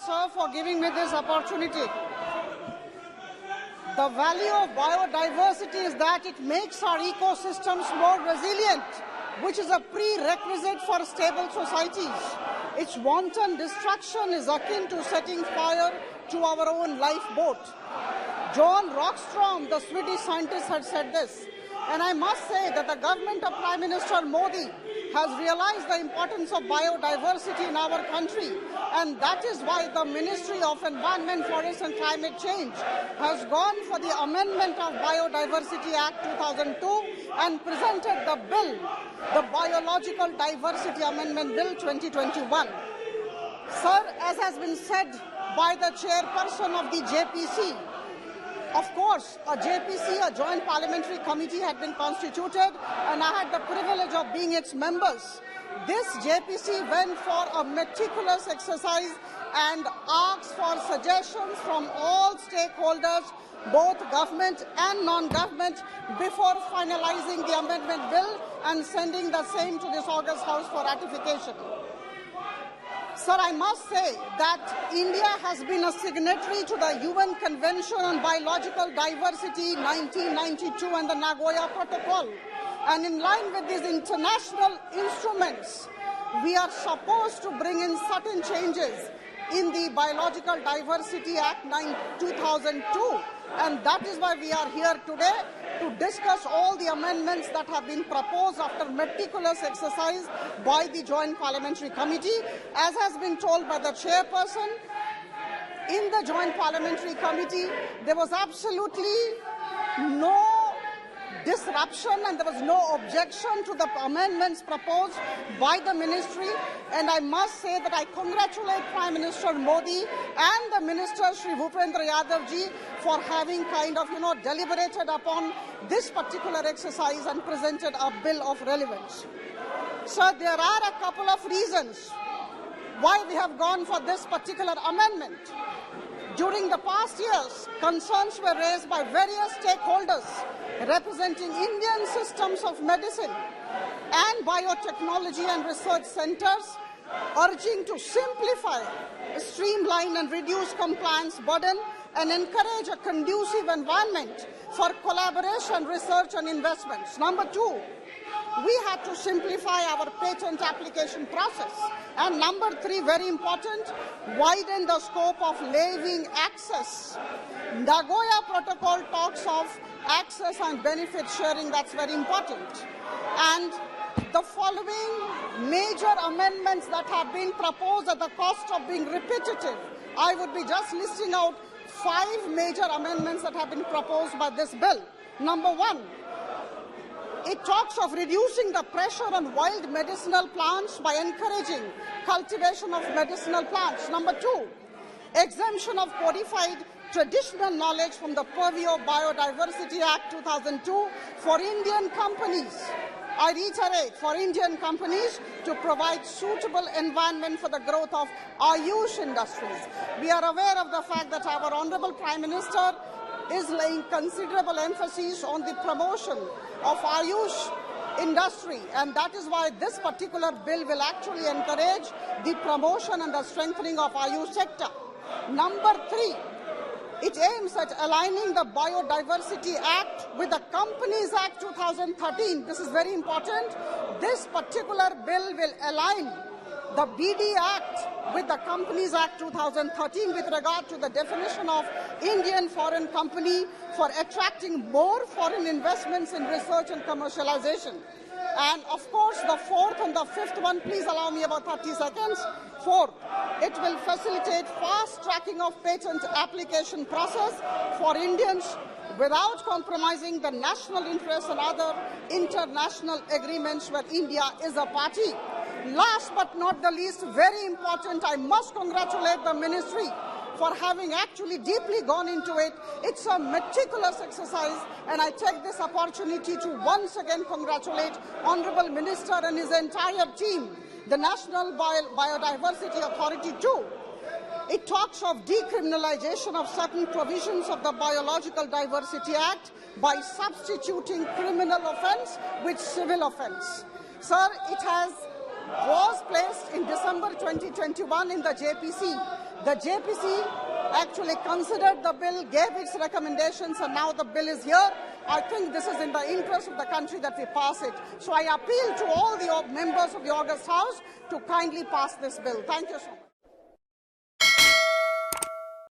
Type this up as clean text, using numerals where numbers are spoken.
sir, for giving me this opportunity. The value of biodiversity is that it makes our ecosystems more resilient, which is a prerequisite for stable societies. Its wanton destruction is akin to setting fire to our own lifeboat. John Rockstrom, the Swedish scientist, had said this. And I must say that the government of Prime Minister Modi has realized the importance of biodiversity in our country, and that is why the Ministry of Environment, Forest and Climate Change has gone for the amendment of Biodiversity Act 2002 and presented the bill, the Biological Diversity Amendment Bill 2021. Sir, as has been said by the chairperson of the JPC, of course, a JPC, a Joint Parliamentary Committee, had been constituted, and I had the privilege of being its members. This JPC went for a meticulous exercise and asked for suggestions from all stakeholders, both government and non-government, before finalizing the amendment bill and sending the same to this August House for ratification. Sir, I must say that India has been a signatory to the UN Convention on Biological Diversity 1992 and the Nagoya Protocol. And in line with these international instruments, we are supposed to bring in certain changes in the Biological Diversity Act 2002. And that is why we are here today to discuss all the amendments that have been proposed after meticulous exercise by the Joint Parliamentary Committee. As has been told by the chairperson, in the Joint Parliamentary Committee, there was absolutely no disruption and there was no objection to the amendments proposed by the ministry. And I must say that I congratulate Prime Minister Modi and the Minister Shri Bhupendra Yadav ji for having deliberated upon this particular exercise and presented a bill of relevance. So there are a couple of reasons why we have gone for this particular amendment. During the past years, concerns were raised by various stakeholders representing Indian systems of medicine and biotechnology and research centers, urging to simplify, streamline and reduce compliance burden and encourage a conducive environment for collaboration, research and investments. Number two, we had to simplify our patent application process. And number three, very important, widen the scope of waiving access. Nagoya Protocol talks of access and benefit sharing. That's very important. And the following major amendments that have been proposed at the cost of being repetitive, I would be just listing out 5 major amendments that have been proposed by this bill. Number one, it talks of reducing the pressure on wild medicinal plants by encouraging cultivation of medicinal plants. Number two, exemption of codified traditional knowledge from the purview of Biodiversity Act 2002 for Indian companies. I reiterate, for Indian companies to provide suitable environment for the growth of Ayush industries. We are aware of the fact that our Honorable Prime Minister is laying considerable emphasis on the promotion of Ayush industry, and that is why this particular bill will actually encourage the promotion and the strengthening of Ayush sector. Number three, it aims at aligning the Biodiversity Act with the Companies Act 2013. This is very important. This particular bill will align the BD Act with the Companies Act 2013 with regard to the definition of Indian foreign company for attracting more foreign investments in research and commercialization. And of course, the fourth and the fifth one, please allow me about 30 seconds. Fourth, it will facilitate fast tracking of patent application process for Indians without compromising the national interests and other international agreements where India is a party. Last but not the least, very important, I must congratulate the ministry for having actually deeply gone into it. It's a meticulous exercise, and I take this opportunity to once again congratulate Honorable Minister and his entire team, the National Biodiversity Authority too. It talks of decriminalization of certain provisions of the Biological Diversity Act by substituting criminal offence with civil offence. Sir, it was placed in December 2021 in the JPC, The JPC actually considered the bill, gave its recommendations, and now the bill is here. I think this is in the interest of the country that we pass it. So I appeal to all the members of the August House to kindly pass this bill. Thank you so much.